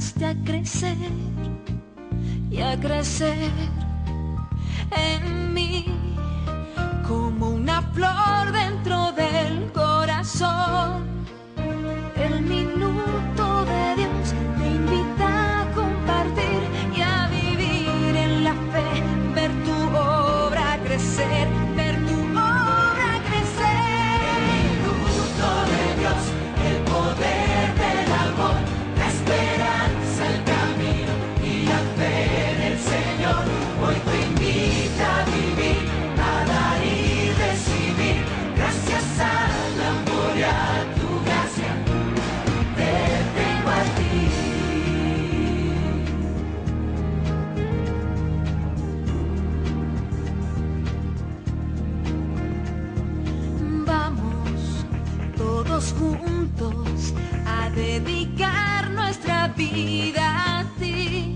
empezaste a crecer y a crecer en mí como una flor dentro del corazón. El minuto de Dios te invita a compartir y a vivir en la fe, ver tu obra crecer, ver tu obra crecer. El minuto de Dios, el poder del amor, la esperanza, el camino y la fe en el Señor. Hoy te invita a vivir, a dar y recibir, gracias al amor y a tu gracia. Te tengo a ti. Vamos todos juntos a dedicar nuestra vida a ti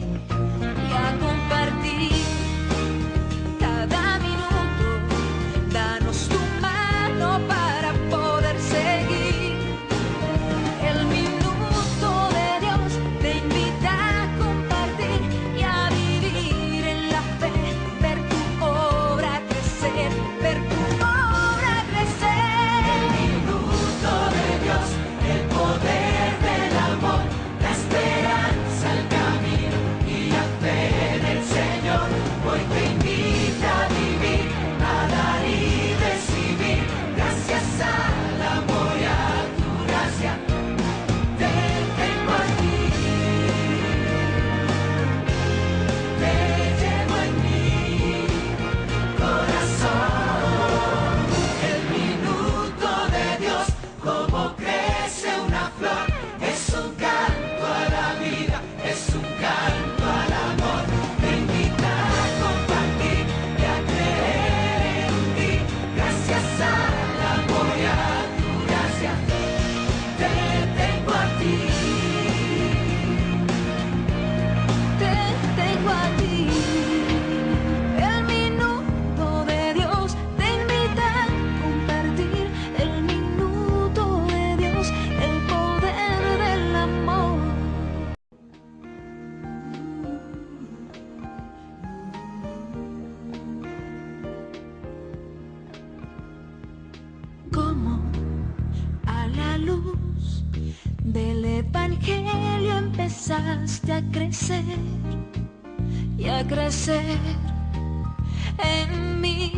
y a compartir cada minuto. Danos tu mano para poder seguir. El minuto de Dios te invita a compartir y a vivir en la fe, ver tu obra crecer, ver tu obra crecer. El minuto de Dios, el poder del amor, la esperanza, el camino y la fe en el Señor. Hoy te invita a vivir, a dar y recibir, gracias al amor y a tu gracia. Te tengo aquí, te llevo en mi corazón. El minuto de Dios, como crece una flor, es un canto a la vida, es un canto al amor. Te invita a compartir y a creer en ti, gracias al amor y a tu gracia. Te tengo a ti. Te tengo a ti. El minuto de Dios te invita a compartir. El minuto de Dios, el poder del amor. Como a la luz del Evangelio empezaste a crecer y a crecer en mí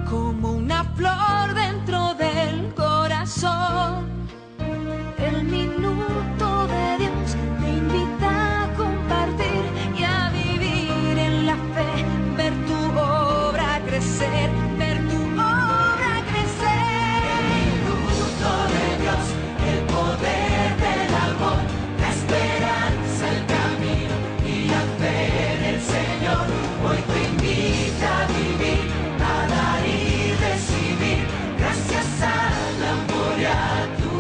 como una flor dentro del corazón. El minuto de Dios te invita a compartir y a vivir en la fe, ver tu obra crecer, ver tu obra crecer. El minuto de Dios, el poder del amor, la esperanza, el camino y la fe en el Señor. Hoy te invita a vivir, a dar y recibir, gracias al amor y a tu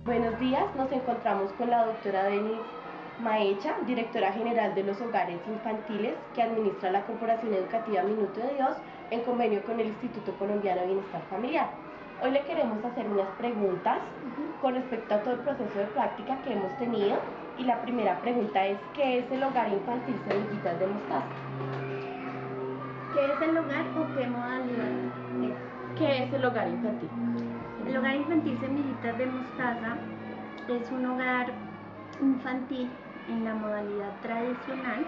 Buenos días, nos encontramos con la doctora Denis Maecha, directora general de los hogares infantiles que administra la Corporación Educativa Minuto de Dios en convenio con el Instituto Colombiano de Bienestar Familiar. Hoy le queremos hacer unas preguntas con respecto a todo el proceso de práctica que hemos tenido, y la primera pregunta es: ¿qué es el hogar infantil Semillitas de Mostaza? ¿Qué es el hogar o qué modalidad es? ¿Qué es el hogar infantil? El hogar infantil Semillitas de Mostaza es un hogar infantil en la modalidad tradicional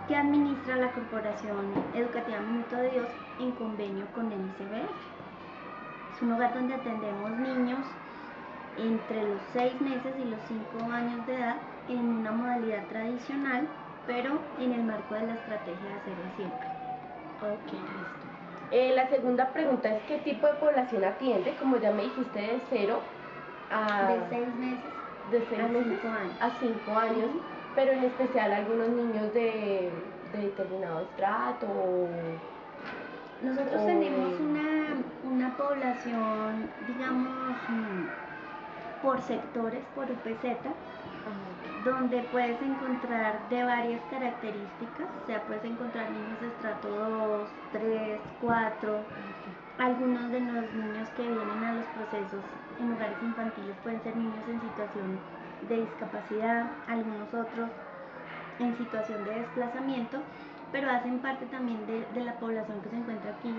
que administra la Corporación Educativa Minuto de Dios en convenio con el ICBF. Es un hogar donde atendemos niños entre los 6 meses y los 5 años de edad en una modalidad tradicional, pero en el marco de la estrategia de Hacerlo Siempre. Ok, listo. La segunda pregunta es: ¿qué tipo de población atiende? Como ya me dijiste, de 0 a... De 6 meses de 6 a meses 5 años. a 5 años, pero en especial algunos niños de determinado estrato. Nosotros tenemos una población, digamos, por sectores, por UPZ, donde puedes encontrar de varias características. O sea, puedes encontrar niños de estrato 2, 3, 4. Algunos de los niños que vienen a los procesos en hogares infantiles pueden ser niños en situación de discapacidad, algunos otros en situación de desplazamiento, pero hacen parte también de la población que se encuentra aquí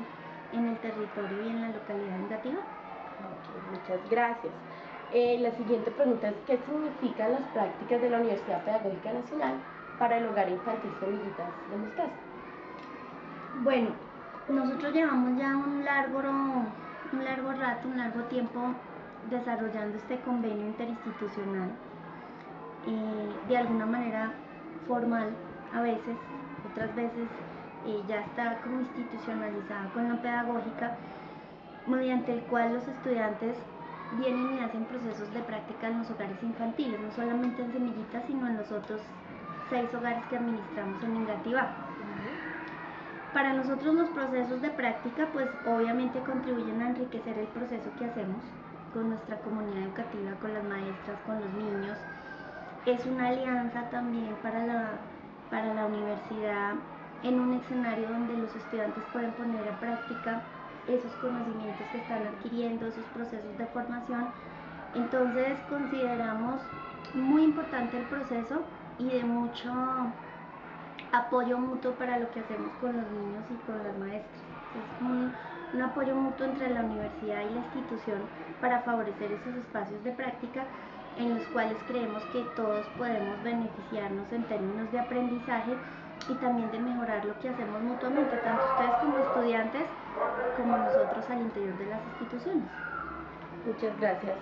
en el territorio y en la localidad educativa. Okay, muchas gracias. La siguiente pregunta es: ¿qué significan las prácticas de la Universidad Pedagógica Nacional para el hogar infantil Semillitas de Mostaza? Bueno, nosotros llevamos ya un largo tiempo desarrollando este convenio interinstitucional, de alguna manera formal a veces, otras veces ya está como institucionalizada con la pedagógica, mediante el cual los estudiantes vienen y hacen procesos de práctica en los hogares infantiles, no solamente en Semillitas, sino en los otros 6 hogares que administramos en Engativá. Para nosotros los procesos de práctica pues obviamente contribuyen a enriquecer el proceso que hacemos con nuestra comunidad educativa, con las maestras, con los niños. Es una alianza también para la universidad, en un escenario donde los estudiantes pueden poner a práctica esos conocimientos que están adquiriendo, esos procesos de formación. Entonces consideramos muy importante el proceso y de mucho apoyo mutuo para lo que hacemos con los niños y con las maestras. Es un apoyo mutuo entre la universidad y la institución para favorecer esos espacios de práctica en los cuales creemos que todos podemos beneficiarnos en términos de aprendizaje y también de mejorar lo que hacemos mutuamente, tanto ustedes como estudiantes como nosotros al interior de las instituciones. Muchas gracias,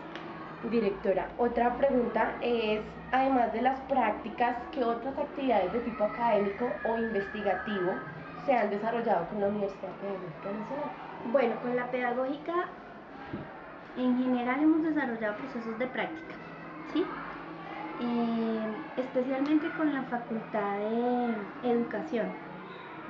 directora. Otra pregunta es: además de las prácticas, ¿qué otras actividades de tipo académico o investigativo se han desarrollado con la Universidad Pedagógica Nacional? Bueno, con la pedagógica en general hemos desarrollado procesos de práctica, ¿sí? Especialmente con la Facultad de Educación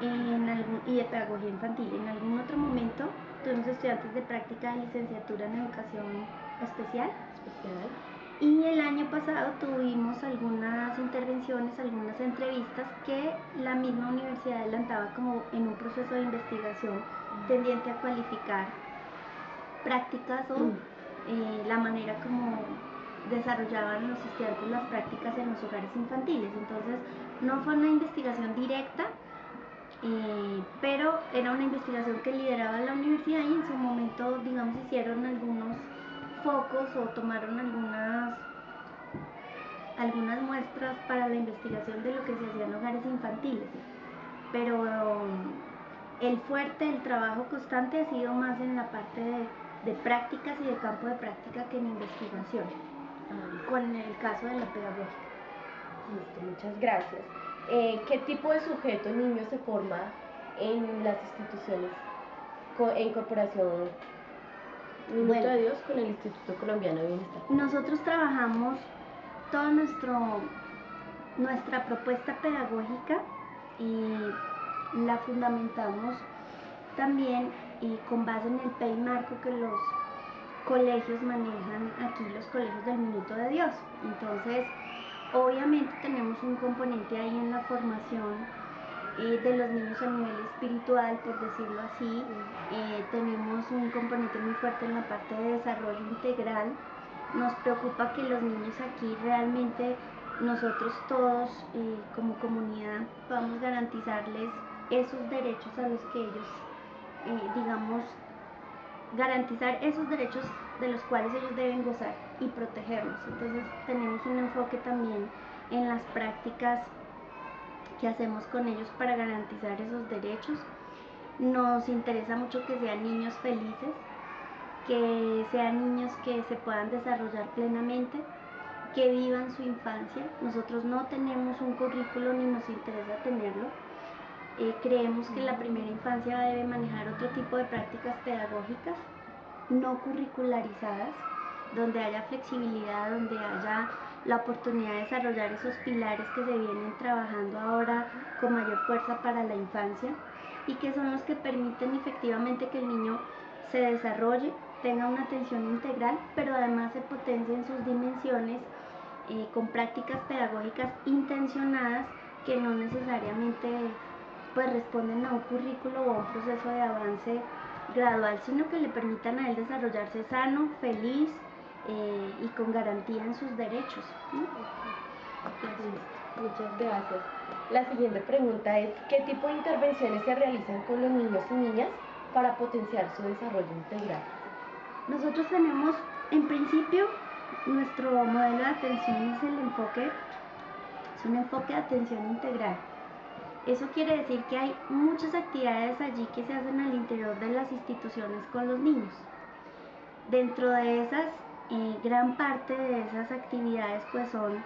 y de Pedagogía Infantil. En algún otro momento tuvimos estudiantes de práctica de licenciatura en Educación Especial. Y el año pasado tuvimos algunas intervenciones, algunas entrevistas que la misma universidad adelantaba como en un proceso de investigación tendiente a cualificar prácticas o la manera como desarrollaban los estudiantes las prácticas en los hogares infantiles. Entonces no fue una investigación directa, pero era una investigación que lideraba la universidad y en su momento, digamos, hicieron algunos focos o tomaron algunas muestras para la investigación de lo que se hacía en hogares infantiles, pero el fuerte, el trabajo constante ha sido más en la parte de prácticas y de campo de práctica que en investigación, con el caso de la pedagógica. Listo, muchas gracias. ¿Qué tipo de sujeto niño se forma en las instituciones en Corporación Minuto de Dios con el Instituto Colombiano de Bienestar? Nosotros trabajamos toda nuestra propuesta pedagógica y la fundamentamos también y con base en el PEI marco colegios manejan aquí los colegios del Minuto de Dios. Entonces, obviamente tenemos un componente ahí en la formación de los niños a nivel espiritual, por decirlo así. Tenemos un componente muy fuerte en la parte de desarrollo integral. Nos preocupa que los niños aquí realmente, nosotros todos como comunidad, podamos garantizarles esos derechos a los que ellos, garantizar esos derechos de los cuales ellos deben gozar y protegerlos. Entonces tenemos un enfoque también en las prácticas que hacemos con ellos para garantizar esos derechos. Nos interesa mucho que sean niños felices, que sean niños que se puedan desarrollar plenamente, que vivan su infancia. Nosotros no tenemos un currículo ni nos interesa tenerlo. Creemos que la primera infancia debe manejar otro tipo de prácticas pedagógicas no curricularizadas, donde haya flexibilidad, donde haya la oportunidad de desarrollar esos pilares que se vienen trabajando ahora con mayor fuerza para la infancia y que son los que permiten efectivamente que el niño se desarrolle, tenga una atención integral, pero además se potencie en sus dimensiones con prácticas pedagógicas intencionadas que no necesariamente pues responden a un currículo o a un proceso de avance gradual, sino que le permitan a él desarrollarse sano, feliz y con garantía en sus derechos, ¿no? Muchas gracias. La siguiente pregunta es, ¿qué tipo de intervenciones se realizan con los niños y niñas para potenciar su desarrollo integral? Nosotros tenemos, en principio, nuestro modelo de atención es un enfoque de atención integral. Eso quiere decir que hay muchas actividades allí que se hacen al interior de las instituciones con los niños. Dentro de esas, gran parte de esas actividades pues son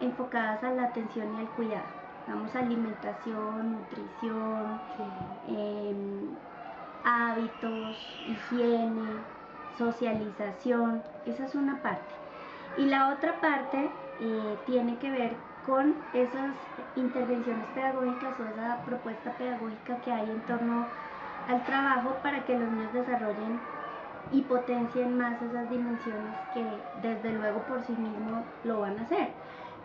enfocadas a la atención y al cuidado. Vamos a alimentación, nutrición, hábitos, higiene, socialización. Esa es una parte. Y la otra parte tiene que ver con esas intervenciones pedagógicas o esa propuesta pedagógica que hay en torno al trabajo para que los niños desarrollen y potencien más esas dimensiones que desde luego por sí mismos lo van a hacer.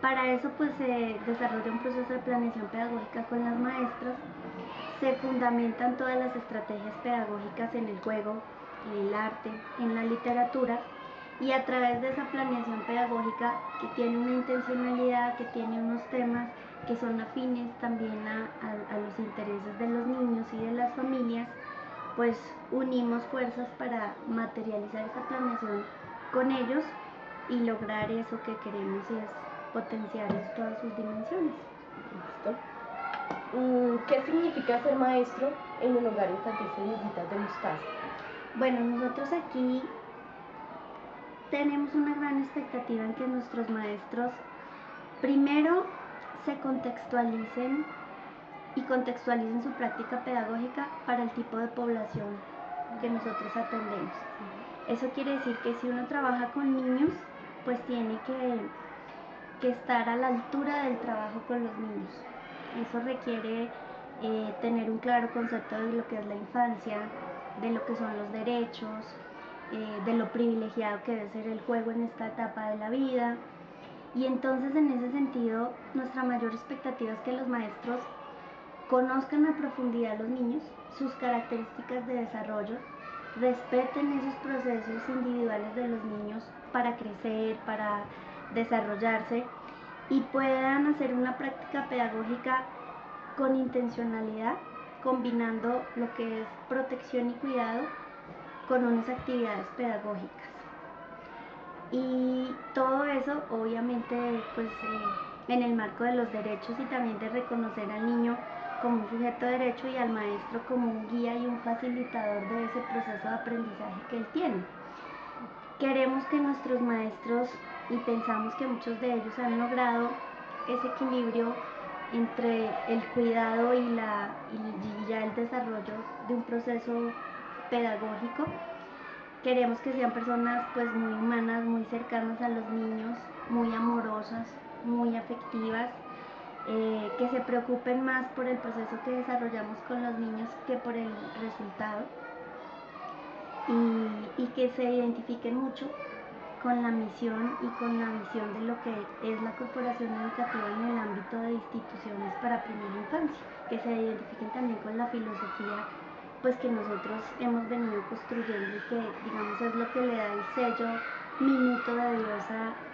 Para eso pues se desarrolla un proceso de planeación pedagógica con las maestras, se fundamentan todas las estrategias pedagógicas en el juego, en el arte, en la literatura, y a través de esa planeación pedagógica que tiene una intencionalidad, que tiene unos temas que son afines también a los intereses de los niños y de las familias, pues unimos fuerzas para materializar esa planeación con ellos y lograr eso que queremos, y es potenciar todas sus dimensiones. ¿Listo? ¿Qué significa ser maestro en un hogar infantil Semillitas de Mostaza? Bueno, nosotros aquí tenemos una gran expectativa en que nuestros maestros primero se contextualicen su práctica pedagógica para el tipo de población que nosotros atendemos. Eso quiere decir que si uno trabaja con niños, pues tiene que estar a la altura del trabajo con los niños. Eso requiere tener un claro concepto de lo que es la infancia, de lo que son los derechos, de lo privilegiado que debe ser el juego en esta etapa de la vida. Y entonces en ese sentido nuestra mayor expectativa es que los maestros conozcan a profundidad a los niños, sus características de desarrollo, respeten esos procesos individuales de los niños para crecer, para desarrollarse, y puedan hacer una práctica pedagógica con intencionalidad, combinando lo que es protección y cuidado con unas actividades pedagógicas. Y todo eso obviamente pues en el marco de los derechos y también de reconocer al niño como un sujeto de derecho y al maestro como un guía y un facilitador de ese proceso de aprendizaje que él tiene. Queremos que nuestros maestros, y pensamos que muchos de ellos han logrado ese equilibrio entre el cuidado y ya el desarrollo de un proceso pedagógico. Queremos que sean personas pues muy humanas, muy cercanas a los niños, muy amorosas, muy afectivas, que se preocupen más por el proceso que desarrollamos con los niños que por el resultado. y que se identifiquen mucho con la misión y con la visión de lo que es la corporación educativa en el ámbito de instituciones para primera infancia, que se identifiquen también con la filosofía pues que nosotros hemos venido construyendo y que digamos es lo que le da el sello minuto de Dios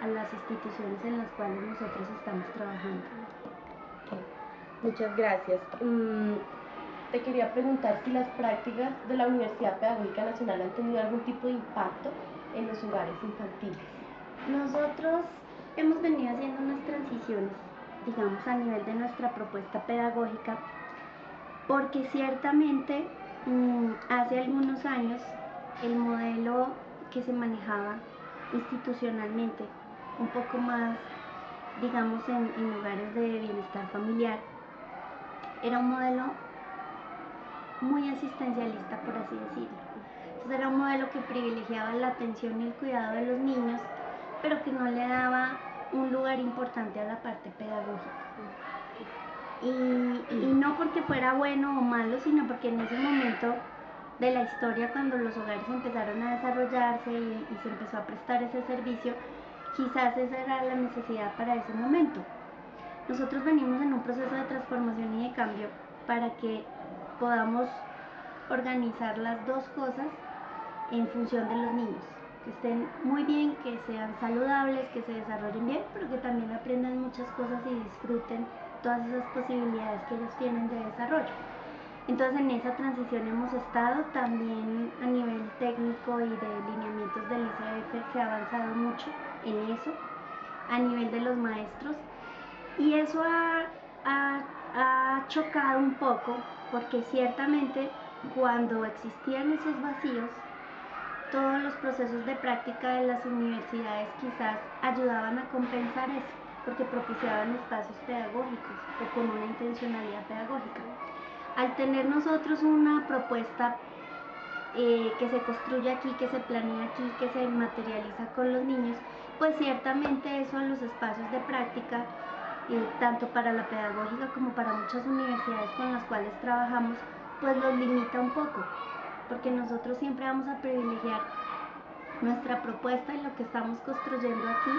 a las instituciones en las cuales nosotros estamos trabajando. Muchas gracias. Te quería preguntar si las prácticas de la Universidad Pedagógica Nacional han tenido algún tipo de impacto en los hogares infantiles. Nosotros hemos venido haciendo unas transiciones, digamos, a nivel de nuestra propuesta pedagógica, porque ciertamente hace algunos años el modelo que se manejaba institucionalmente, un poco más, digamos, en lugares de bienestar familiar, era un modelo muy asistencialista, por así decirlo. Entonces era un modelo que privilegiaba la atención y el cuidado de los niños, pero que no le daba un lugar importante a la parte pedagógica. Y no porque fuera bueno o malo, sino porque en ese momento de la historia, cuando los hogares empezaron a desarrollarse y se empezó a prestar ese servicio, quizás esa era la necesidad para ese momento. Nosotros venimos en un proceso de transformación y de cambio para que podamos organizar las dos cosas en función de los niños, que estén muy bien, que sean saludables, que se desarrollen bien, pero que también aprendan muchas cosas y disfruten todas esas posibilidades que ellos tienen de desarrollo. Entonces en esa transición hemos estado también a nivel técnico y de lineamientos del ICF se ha avanzado mucho en eso, a nivel de los maestros, y eso ha chocado un poco porque ciertamente cuando existían esos vacíos, todos los procesos de práctica de las universidades quizás ayudaban a compensar eso, porque propiciaban espacios pedagógicos o con una intencionalidad pedagógica. Al tener nosotros una propuesta que se construye aquí, que se planea aquí, que se materializa con los niños, pues ciertamente eso en los espacios de práctica, tanto para la pedagógica como para muchas universidades con las cuales trabajamos, pues los limita un poco, porque nosotros siempre vamos a privilegiar nuestra propuesta y lo que estamos construyendo aquí,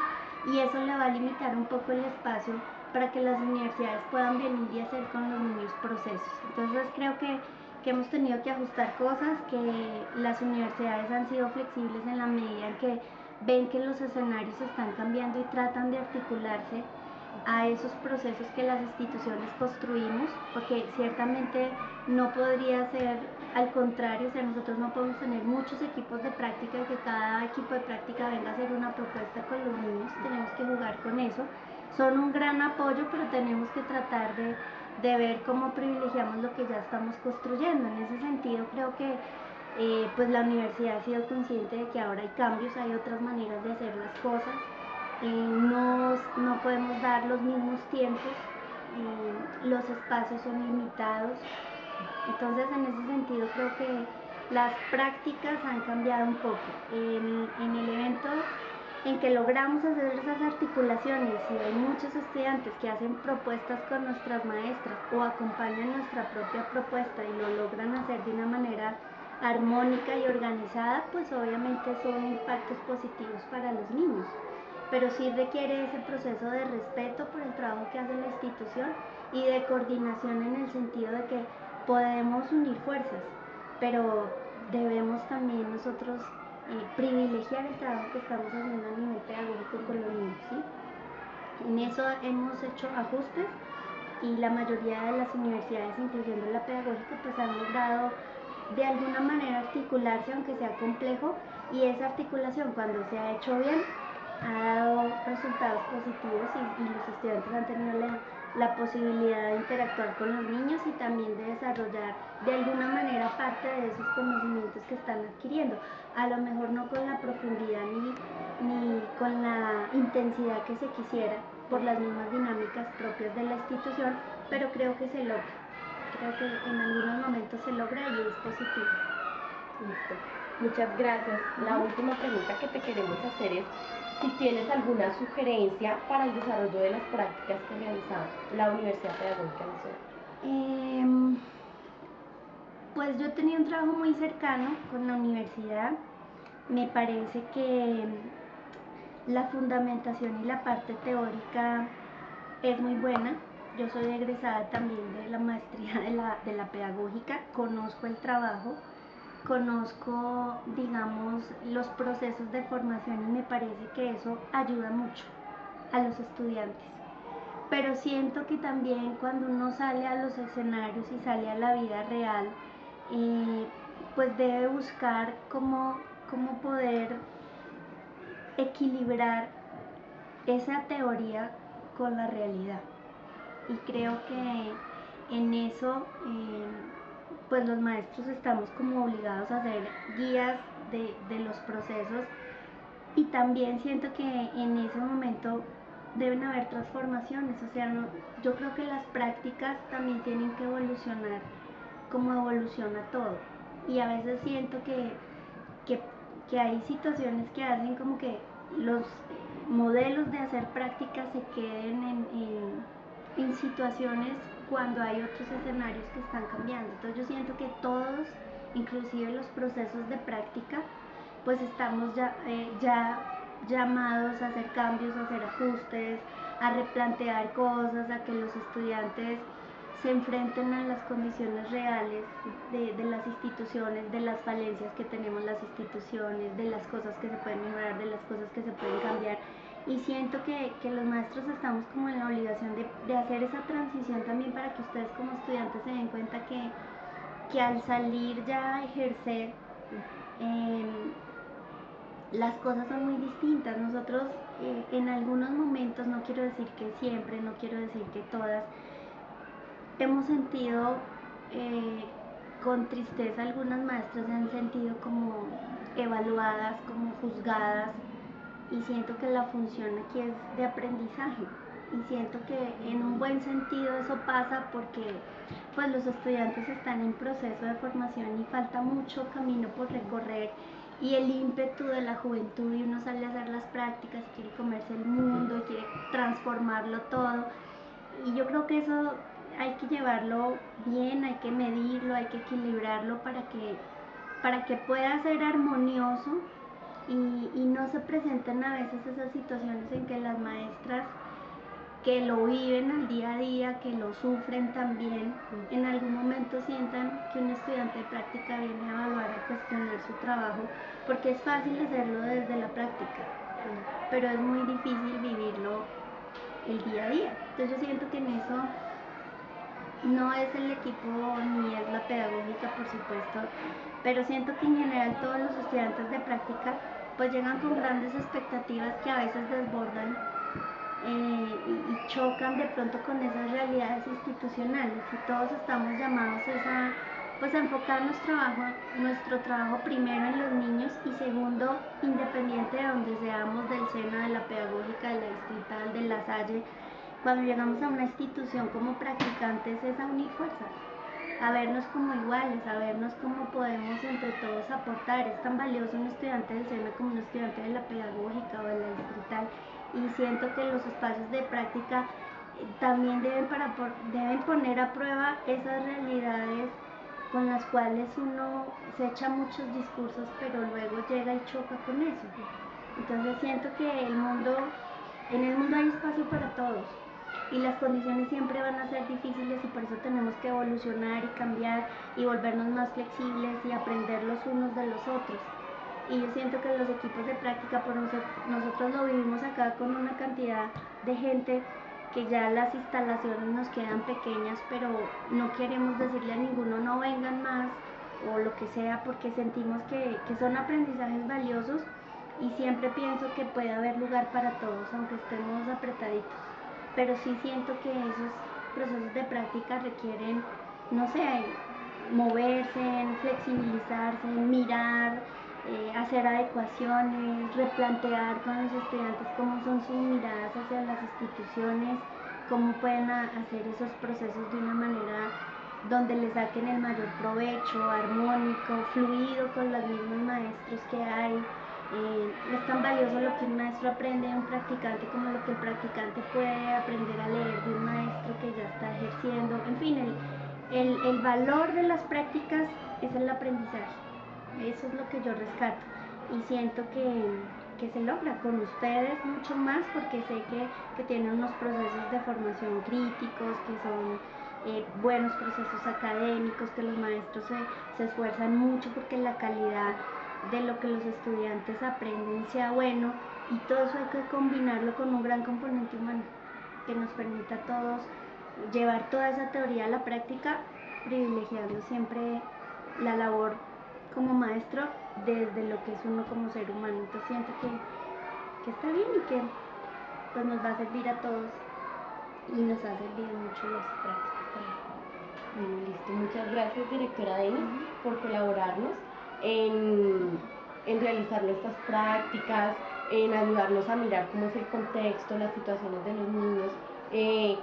y eso le va a limitar un poco el espacio para que las universidades puedan venir y hacer con los niños procesos. Entonces creo que hemos tenido que ajustar cosas, que las universidades han sido flexibles en la medida en que ven que los escenarios están cambiando y tratan de articularse a esos procesos que las instituciones construimos, porque ciertamente no podría ser al contrario, o sea, nosotros no podemos tener muchos equipos de práctica y que cada equipo de práctica venga a hacer una propuesta con los niños, tenemos que jugar con eso. Son un gran apoyo, pero tenemos que tratar de ver cómo privilegiamos lo que ya estamos construyendo. En ese sentido creo que pues la universidad ha sido consciente de que ahora hay cambios, hay otras maneras de hacer las cosas. No podemos dar los mismos tiempos, los espacios son limitados, entonces en ese sentido creo que las prácticas han cambiado un poco. En el evento en que logramos hacer esas articulaciones y hay muchos estudiantes que hacen propuestas con nuestras maestras o acompañan nuestra propia propuesta y lo logran hacer de una manera armónica y organizada, pues obviamente son impactos positivos para los niños. Pero sí requiere ese proceso de respeto por el trabajo que hace la institución y de coordinación en el sentido de que podemos unir fuerzas, pero debemos también nosotros privilegiar el trabajo que estamos haciendo a nivel pedagógico con los niños, ¿sí? En eso hemos hecho ajustes y la mayoría de las universidades, incluyendo la pedagógica, pues han logrado de alguna manera articularse, aunque sea complejo, y esa articulación cuando se ha hecho bien ha dado resultados positivos y los estudiantes han tenido la posibilidad de interactuar con los niños y también de desarrollar de alguna manera parte de esos conocimientos que están adquiriendo. A lo mejor no con la profundidad ni con la intensidad que se quisiera por las mismas dinámicas propias de la institución, pero creo que se logra. Creo que en algunos momentos se logra y es positivo. Listo. Muchas gracias. La última pregunta que te queremos hacer es si tienes alguna sugerencia para el desarrollo de las prácticas que realiza la Universidad Pedagógica Nacional. Pues yo tenía un trabajo muy cercano con la universidad. Me parece que la fundamentación y la parte teórica es muy buena. Yo soy egresada también de la maestría de la pedagógica, conozco el trabajo, conozco, digamos, los procesos de formación y me parece que eso ayuda mucho a los estudiantes. Pero siento que también cuando uno sale a los escenarios y sale a la vida real, pues debe buscar cómo poder equilibrar esa teoría con la realidad. Y creo que en eso pues los maestros estamos como obligados a ser guías de los procesos, y también siento que en ese momento deben haber transformaciones, o sea, yo creo que las prácticas también tienen que evolucionar como evoluciona todo, y a veces siento que hay situaciones que hacen como que los modelos de hacer prácticas se queden en situaciones cuando hay otros escenarios que están cambiando. Entonces yo siento que todos, inclusive los procesos de práctica, pues estamos ya llamados a hacer cambios, a hacer ajustes, a replantear cosas, a que los estudiantes se enfrenten a las condiciones reales de las instituciones, de las falencias que tenemos las instituciones, de las cosas que se pueden mejorar, de las cosas que se pueden cambiar. Y siento que los maestros estamos como en la obligación de hacer esa transición también, para que ustedes como estudiantes se den cuenta que al salir ya a ejercer, las cosas son muy distintas. Nosotros en algunos momentos, no quiero decir que siempre, no quiero decir que todas, hemos sentido con tristeza, algunas maestras se han sentido como evaluadas, como juzgadas, y siento que la función aquí es de aprendizaje, y siento que en un buen sentido eso pasa porque pues los estudiantes están en proceso de formación y falta mucho camino por recorrer, y el ímpetu de la juventud, y uno sale a hacer las prácticas, quiere comerse el mundo y quiere transformarlo todo, y yo creo que eso hay que llevarlo bien, hay que medirlo, hay que equilibrarlo para que pueda ser armonioso, y no se presenten a veces esas situaciones en que las maestras que lo viven al día a día, que lo sufren también, en algún momento sientan que un estudiante de práctica viene a evaluar, a cuestionar su trabajo, porque es fácil hacerlo desde la práctica, pero es muy difícil vivirlo el día a día. Entonces yo siento que en eso no es el equipo ni es la pedagógica, por supuesto, pero siento que en general todos los estudiantes de práctica pues llegan con grandes expectativas que a veces desbordan y chocan de pronto con esas realidades institucionales, y todos estamos llamados a enfocar nuestro trabajo primero en los niños, y segundo, independiente de donde seamos, del SENA, de la pedagógica, de la distrital, de la Salle, cuando llegamos a una institución como practicantes es a unir fuerzas, a vernos como iguales, a vernos cómo podemos entre todos aportar. Es tan valioso un estudiante del SENA como un estudiante de la pedagógica o de la distrital, y siento que los espacios de práctica también deben poner a prueba esas realidades con las cuales uno se echa muchos discursos, pero luego llega y choca con eso. Entonces siento que en el mundo hay espacio para todos, y las condiciones siempre van a ser difíciles, y por eso tenemos que evolucionar y cambiar y volvernos más flexibles y aprender los unos de los otros. Y yo siento que los equipos de práctica, por nosotros lo vivimos acá con una cantidad de gente que ya las instalaciones nos quedan pequeñas, pero no queremos decirle a ninguno no vengan más o lo que sea, porque sentimos que son aprendizajes valiosos, y siempre pienso que puede haber lugar para todos, aunque estemos apretaditos. Pero sí siento que esos procesos de práctica requieren, no sé, moverse, flexibilizarse, mirar, hacer adecuaciones, replantear con los estudiantes cómo son sus miradas hacia las instituciones, cómo pueden hacer esos procesos de una manera donde le saquen el mayor provecho, armónico, fluido con los mismos maestros que hay. Es tan valioso lo que un maestro aprende de un practicante como lo que el practicante puede aprender a leer de un maestro que ya está ejerciendo. En fin, el valor de las prácticas es el aprendizaje. Eso es lo que yo rescato y siento que se logra con ustedes mucho más, porque sé que tienen unos procesos de formación críticos, que son buenos procesos académicos, que los maestros se esfuerzan mucho porque la calidad de lo que los estudiantes aprenden sea bueno, y todo eso hay que combinarlo con un gran componente humano que nos permita a todos llevar toda esa teoría a la práctica, privilegiando siempre la labor como maestro desde lo que es uno como ser humano. Entonces siento que está bien y que pues nos va a servir a todos y nos ha servido mucho las prácticas también. Listo, muchas gracias, directora Denis, por colaborarnos en realizar nuestras prácticas, en ayudarnos a mirar cómo es el contexto, las situaciones de los niños,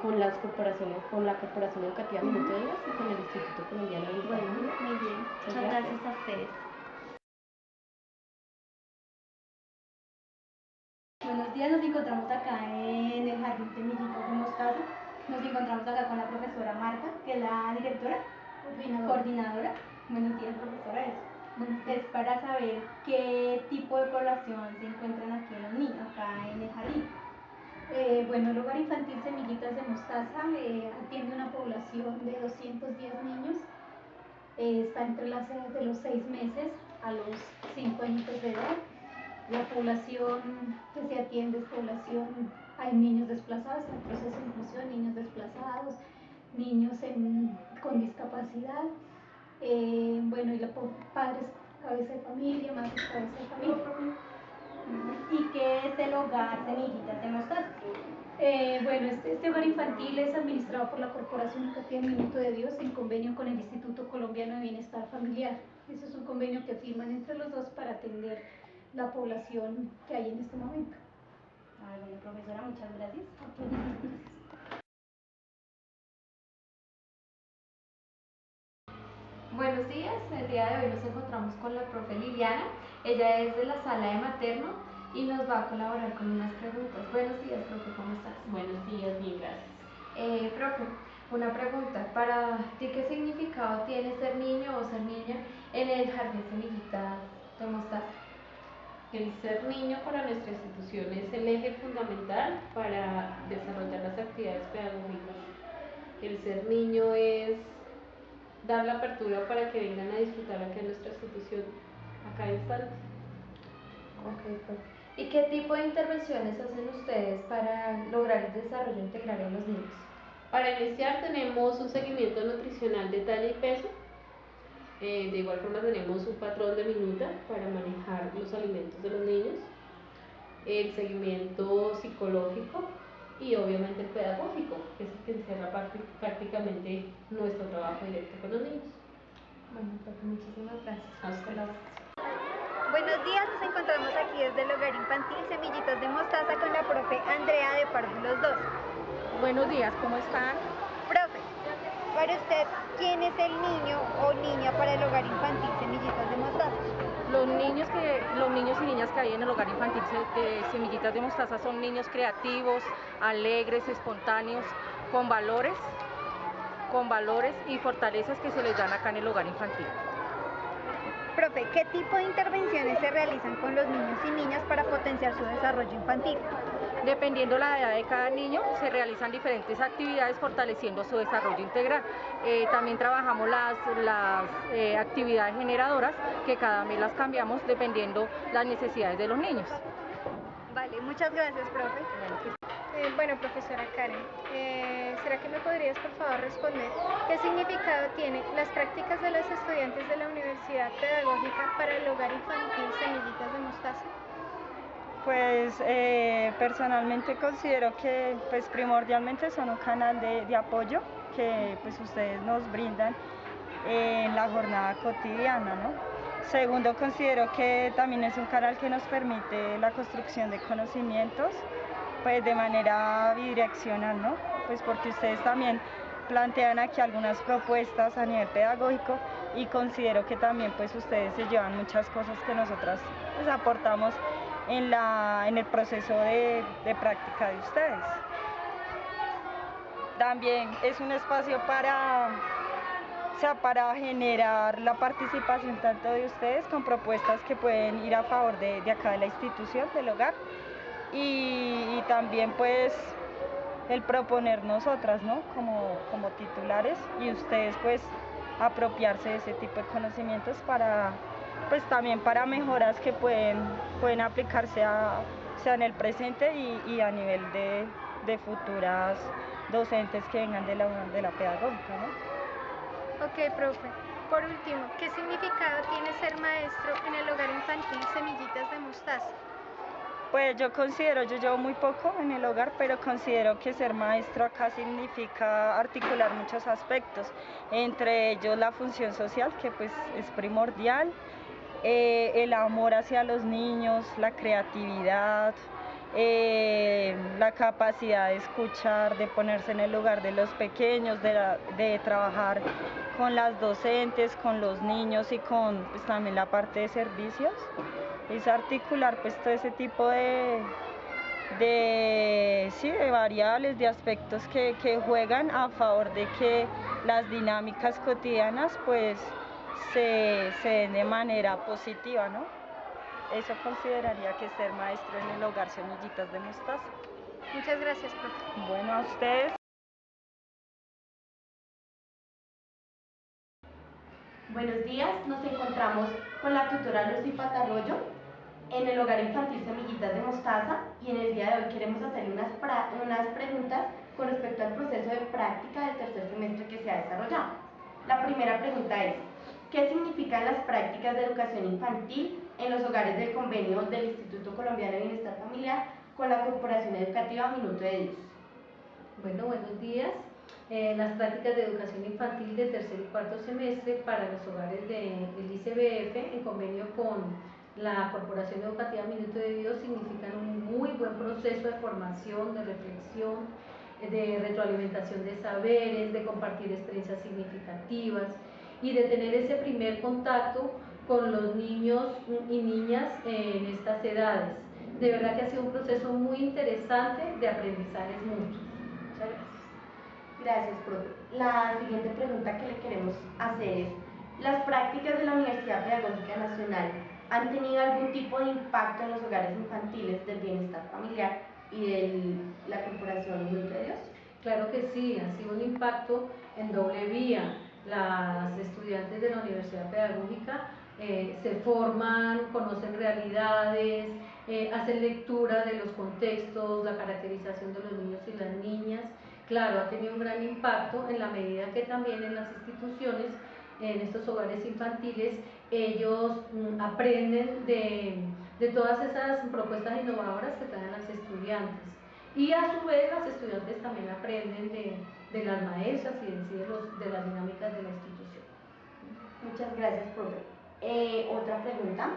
con las corporaciones, con la Corporación Educativa Minuto de Dios y con el Instituto Colombiano de Bienestar. Bueno, muy bien. Muchas gracias a ustedes. Buenos días, nos encontramos acá en el Jardín Semillitas de Mostaza. Nos encontramos acá con la profesora Marta, que es la directora, coordinadora. Buenos días, profesora. Es para saber qué tipo de población se encuentran aquí los niños, acá en el jardín. Bueno, el Hogar Infantil Semillitas de Mostaza atiende una población de 210 niños. Está entre las edades de los 6 meses a los 5 años de edad. La población que se atiende es población, hay niños desplazados, en el proceso de inclusión, niños desplazados, niños con discapacidad, bueno, y padres cabeza de familia, madres cabeza de familia. ¿Y qué es el Hogar Semillitas de Mostaza? Bueno, este hogar infantil es administrado por la Corporación Educativa Minuto de Dios en convenio con el Instituto Colombiano de Bienestar Familiar. Ese es un convenio que firman entre los dos para atender la población que hay en este momento. Bueno, profesora, muchas gracias. Buenos días, el día de hoy nos encontramos con la profe Liliana. Ella es de la sala de materno y nos va a colaborar con unas preguntas. Buenos días, profe, ¿cómo estás? Buenos días, bien, gracias. Profe, una pregunta. ¿Para ti qué significado tiene ser niño o ser niña en el Jardín Semillitas de Mostaza? El ser niño para nuestra institución es el eje fundamental para desarrollar las actividades pedagógicas. El ser niño es dar la apertura para que vengan a disfrutar acá en nuestra institución, acá en instantes. Ok, profe. ¿Y qué tipo de intervenciones hacen ustedes para lograr el desarrollo integral en los niños? Para iniciar tenemos un seguimiento nutricional de talla y peso. De igual forma tenemos un patrón de minuta para manejar los alimentos de los niños, el seguimiento psicológico y obviamente el pedagógico, que es el que encierra prácticamente nuestro trabajo directo con los niños. Bueno, profe, muchísimas gracias. A ustedes. Buenos días, nos encontramos aquí desde el Hogar Infantil Semillitas de Mostaza con la profe Andrea de Párvulos 2. Buenos días, ¿cómo están? Profe, para usted, ¿quién es el niño o niña para el Hogar Infantil Semillitas de Mostaza? Los niños y niñas que hay en el Hogar Infantil de Semillitas de Mostaza son niños creativos, alegres, espontáneos, con valores y fortalezas que se les dan acá en el Hogar Infantil. Profe, ¿qué tipo de intervenciones se realizan con los niños y niñas para potenciar su desarrollo infantil? Dependiendo la edad de cada niño, se realizan diferentes actividades fortaleciendo su desarrollo integral. También trabajamos las actividades generadoras, que cada mes las cambiamos dependiendo las necesidades de los niños. Vale, muchas gracias, profe. Bueno, profesora Karen, ¿será que me podrías por favor responder qué significado tienen las prácticas de los estudiantes de la Universidad Pedagógica para el Hogar Infantil Semillitas de Mostaza? Pues personalmente considero que pues primordialmente son un canal de apoyo que pues ustedes nos brindan en la jornada cotidiana, ¿no? Segundo, considero que también es un canal que nos permite la construcción de conocimientos pues de manera bidireccional, ¿no? Pues porque ustedes también plantean aquí algunas propuestas a nivel pedagógico y considero que también pues ustedes se llevan muchas cosas que nosotras pues aportamos en el proceso de práctica de ustedes. También es un espacio para o sea, para generar la participación tanto de ustedes con propuestas que pueden ir a favor de acá de la institución, del hogar, y también pues el proponer nosotras, ¿no? Como titulares, y ustedes pues apropiarse de ese tipo de conocimientos para, pues también para mejoras que pueden aplicarse sea en el presente y a nivel de futuras docentes que vengan de la pedagógica, ¿no? Ok, profe. Por último, ¿qué significado tiene ser maestro en el hogar infantil Semillitas de Mostaza? Pues yo llevo muy poco en el hogar, pero considero que ser maestro acá significa articular muchos aspectos, entre ellos la función social, que pues es primordial, el amor hacia los niños, la creatividad, la capacidad de escuchar, de ponerse en el lugar de los pequeños, de trabajar con las docentes, con los niños y con pues, también la parte de servicios. Es articular pues todo ese tipo de variables, de aspectos que juegan a favor de que las dinámicas cotidianas pues se den de manera positiva, ¿no? Eso consideraría que ser maestro en el hogar Semillitas de Mostaza. Muchas gracias, profe. Bueno, a ustedes. Buenos días, nos encontramos con la tutora Lucy Patarroyo en el hogar infantil Semillitas de Mostaza, y en el día de hoy queremos hacerle unas preguntas con respecto al proceso de práctica del tercer semestre que se ha desarrollado. La primera pregunta es: ¿qué significan las prácticas de educación infantil en los hogares del convenio del Instituto Colombiano de Bienestar Familiar con la Corporación Educativa Minuto de Dios? Bueno, buenos días. Las prácticas de educación infantil de tercer y cuarto semestre para los hogares del ICBF en convenio con la Corporación Educativa Minuto de Dios significan un muy buen proceso de formación, de reflexión, de retroalimentación de saberes, de compartir experiencias significativas y de tener ese primer contacto con los niños y niñas en estas edades. De verdad que ha sido un proceso muy interesante de aprendizajes mutuos. Muchas gracias. Gracias, profe. La siguiente pregunta que le queremos hacer es: ¿las prácticas de la Universidad Pedagógica Nacional han tenido algún tipo de impacto en los hogares infantiles del bienestar familiar y de la Corporación Minuto de Dios? Claro que sí, ha sido un impacto en doble vía. Las estudiantes de la Universidad Pedagógica se forman, conocen realidades, hacen lectura de los contextos, la caracterización de los niños y las niñas. Claro, ha tenido un gran impacto en la medida que también en las instituciones, en estos hogares infantiles, ellos aprenden de todas esas propuestas innovadoras que traen las estudiantes. Y a su vez las estudiantes también aprenden de las maestras y de las dinámicas de la institución. Muchas gracias, profe. Otra pregunta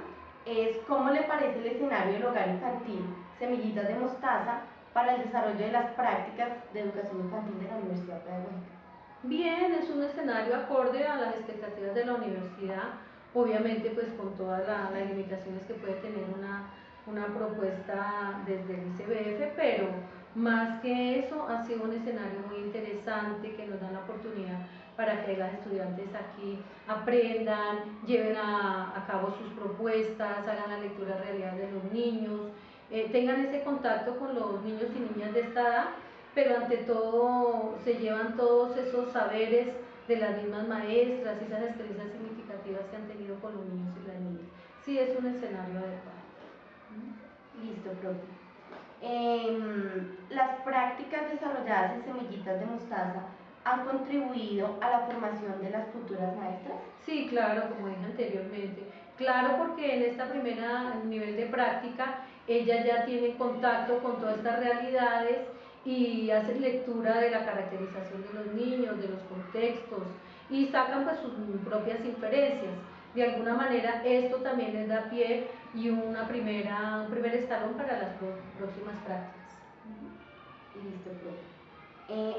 es: ¿cómo le parece el escenario del hogar infantil Semillitas de Mostaza para el desarrollo de las prácticas de educación infantil de la Universidad Pedagógica? Bien, es un escenario acorde a las expectativas de la universidad, obviamente pues con todas las limitaciones que puede tener una propuesta desde el ICBF, pero más que eso ha sido un escenario muy interesante que nos da la oportunidad para que las estudiantes aquí aprendan, lleven a cabo sus propuestas, hagan la lectura realidad de los niños, tengan ese contacto con los niños y niñas de esta edad, pero ante todo se llevan todos esos saberes de las mismas maestras y esas experiencias significativas que han tenido con los niños y las niñas. Sí, es un escenario adecuado. Listo, profe. Las prácticas desarrolladas en Semillitas de Mostaza han contribuido a la formación de las futuras maestras. Sí, claro, como dije anteriormente. Claro, porque en esta primera nivel de práctica ellas ya tienen contacto con todas estas realidades y hacen lectura de la caracterización de los niños, de los contextos y sacan pues sus propias inferencias. De alguna manera esto también les da pie y un primer escalón para las próximas prácticas. Listo, profe.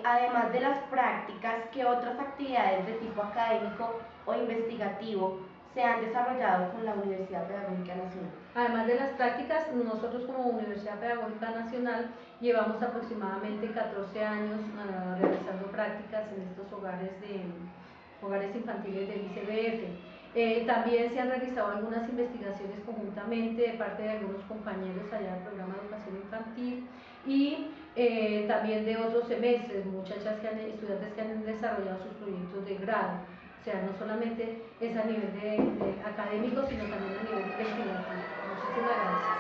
Además de las prácticas, ¿qué otras actividades de tipo académico o investigativo se han desarrollado con la Universidad Pedagógica Nacional? Además de las prácticas, nosotros como Universidad Pedagógica Nacional llevamos aproximadamente 14 años realizando prácticas en estos hogares hogares infantiles del ICBF. También se han realizado algunas investigaciones conjuntamente de parte de algunos compañeros allá del programa de educación infantil y también de otros semestres, estudiantes que han desarrollado sus proyectos de grado. O sea, no solamente es a nivel de académico, sino también a nivel investigativo. Muchísimas gracias.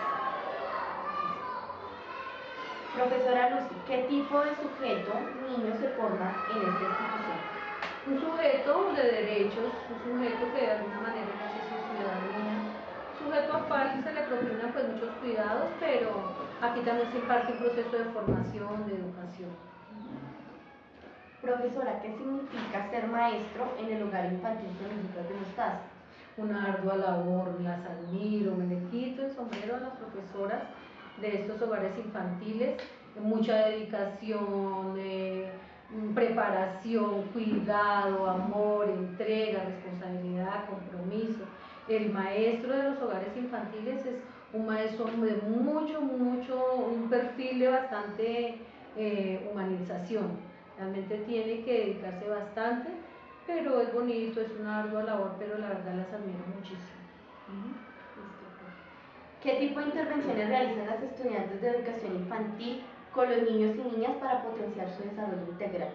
Profesora Lucy, ¿qué tipo de sujeto niño se forma en esta institución? Un sujeto de derechos, un sujeto que de alguna manera ejerce su ciudadanía, un sujeto al cual se le propinan pues muchos cuidados, pero aquí también se imparte un proceso de formación, de educación. Profesora, ¿qué significa ser maestro en el hogar infantil Semillitas de Mostaza? Una ardua labor, las admiro, me le quito el sombrero a las profesoras de estos hogares infantiles, mucha dedicación, preparación, cuidado, amor, entrega, responsabilidad, compromiso. El maestro de los hogares infantiles es un maestro de un perfil de bastante humanización. Realmente tiene que dedicarse bastante, pero es bonito, es una ardua labor, pero la verdad las admiro muchísimo. ¿Qué tipo de intervenciones realizan las estudiantes de educación infantil con los niños y niñas para potenciar su desarrollo integral?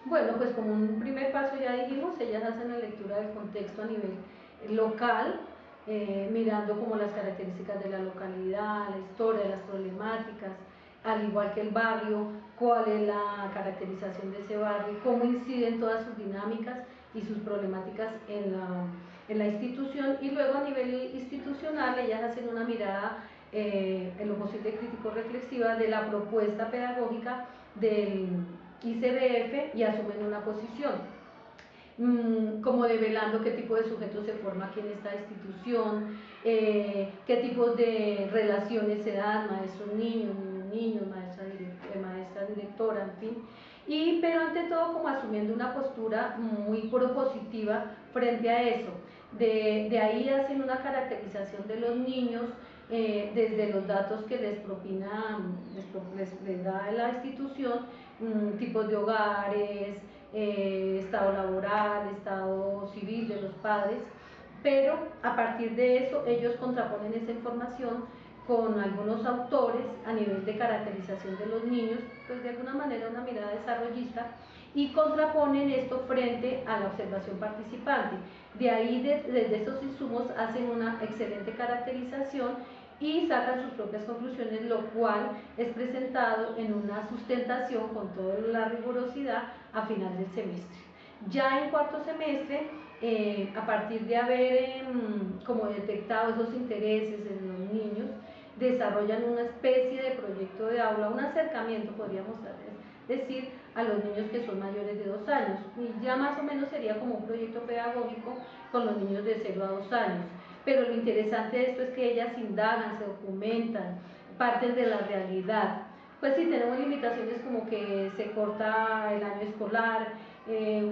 Bueno, pues como un primer paso ya dijimos, ellas hacen la lectura del contexto a nivel local, mirando como las características de la localidad, la historia, las problemáticas, al igual que el barrio, cuál es la caracterización de ese barrio, cómo inciden todas sus dinámicas y sus problemáticas en la institución, y luego a nivel institucional ellas hacen una mirada en lo posible crítico-reflexiva de la propuesta pedagógica del ICBF y asumen una posición. Como develando qué tipo de sujeto se forma aquí en esta institución, qué tipos de relaciones se dan, maestros-niños, niños-niños, maestra-directora, en fin, pero ante todo como asumiendo una postura muy propositiva frente a eso. De ahí hacen una caracterización de los niños desde los datos que les da la institución, tipos de hogares, estado laboral, estado civil de los padres, pero a partir de eso ellos contraponen esa información con algunos autores a nivel de caracterización de los niños, pues de alguna manera una mirada desarrollista, y contraponen esto frente a la observación participante. De ahí, desde estos insumos, hacen una excelente caracterización y sacan sus propias conclusiones, lo cual es presentado en una sustentación con toda la rigurosidad a final del semestre. Ya en cuarto semestre, a partir de haber como detectado esos intereses en los niños, desarrollan una especie de proyecto de aula, un acercamiento, podríamos decir, a los niños que son mayores de 2 años, y ya más o menos sería como un proyecto pedagógico con los niños de 0 a 2 años. Pero lo interesante de esto es que ellas indagan, se documentan, parten de la realidad. Pues sí, tenemos limitaciones como que se corta el año escolar,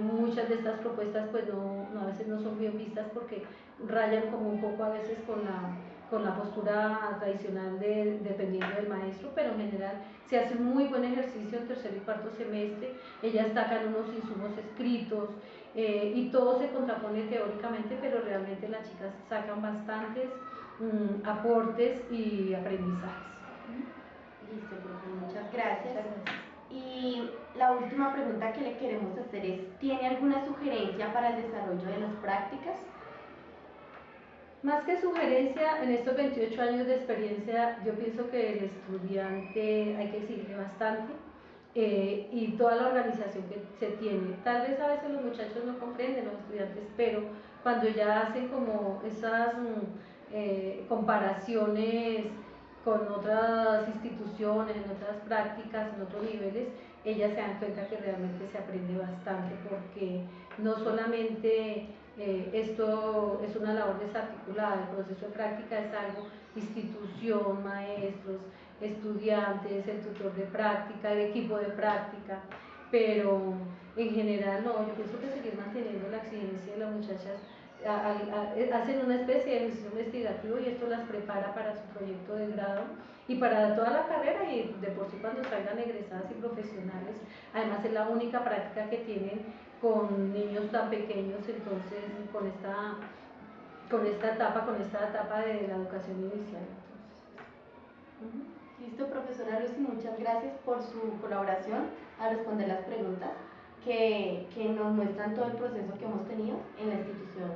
muchas de estas propuestas pues a veces no son bien vistas porque rayan como un poco a veces con la postura tradicional dependiendo del maestro, pero en general se hace un muy buen ejercicio en tercer y cuarto semestre. Ellas sacan unos insumos escritos y todo se contrapone teóricamente, pero realmente las chicas sacan bastantes aportes y aprendizajes. Listo, profe, muchas gracias. Y la última pregunta que le queremos hacer es, ¿tiene alguna sugerencia para el desarrollo de las prácticas? Más que sugerencia, en estos 28 años de experiencia, yo pienso que el estudiante hay que exigirle bastante y toda la organización que se tiene. Tal vez a veces los muchachos no comprenden, los estudiantes, pero cuando ya hacen como esas comparaciones con otras instituciones, en otras prácticas, en otros niveles, ellas se dan cuenta que realmente se aprende bastante, porque no solamente esto es una labor desarticulada, el proceso de práctica es algo, institución, maestros, estudiantes, el tutor de práctica, el equipo de práctica, pero en general no, yo pienso que seguir manteniendo la exigencia de las muchachas hacen una especie de ejercicio investigativo y esto las prepara para su proyecto de grado y para toda la carrera, y de por sí cuando salgan egresadas y profesionales. Además es la única práctica que tienen con niños tan pequeños, entonces con esta etapa de la educación inicial. Listo, profesora Lucy, muchas gracias por su colaboración a responder las preguntas que nos muestran todo el proceso que hemos tenido en la institución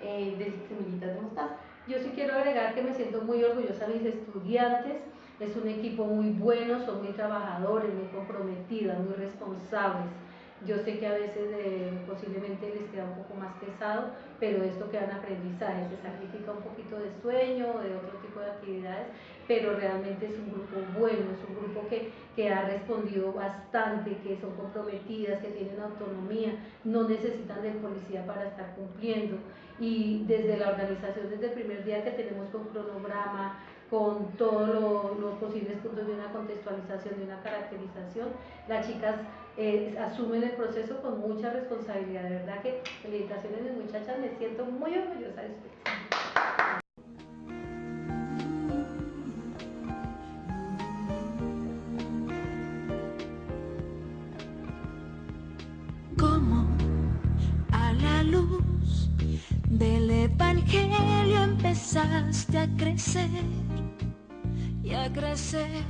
de Semillitas de Mostaza. Yo sí quiero agregar que me siento muy orgullosa de mis estudiantes, es un equipo muy bueno, son muy trabajadores, muy comprometidos, muy responsables. Yo sé que a veces posiblemente les queda un poco más pesado, pero esto queda en aprendizaje, se sacrifica un poquito de sueño, de otro tipo de actividades, pero realmente es un grupo bueno, es un grupo que ha respondido bastante, que son comprometidas, que tienen autonomía, no necesitan del policía para estar cumpliendo. Y desde la organización, desde el primer día que tenemos con cronograma, con todos los posibles puntos de una contextualización, de una caracterización, las chicas asumen el proceso con mucha responsabilidad. De verdad que felicitaciones mis muchachas, me siento muy orgullosa de ustedes. Como a la luz del Evangelio empezaste a crecer y a crecer.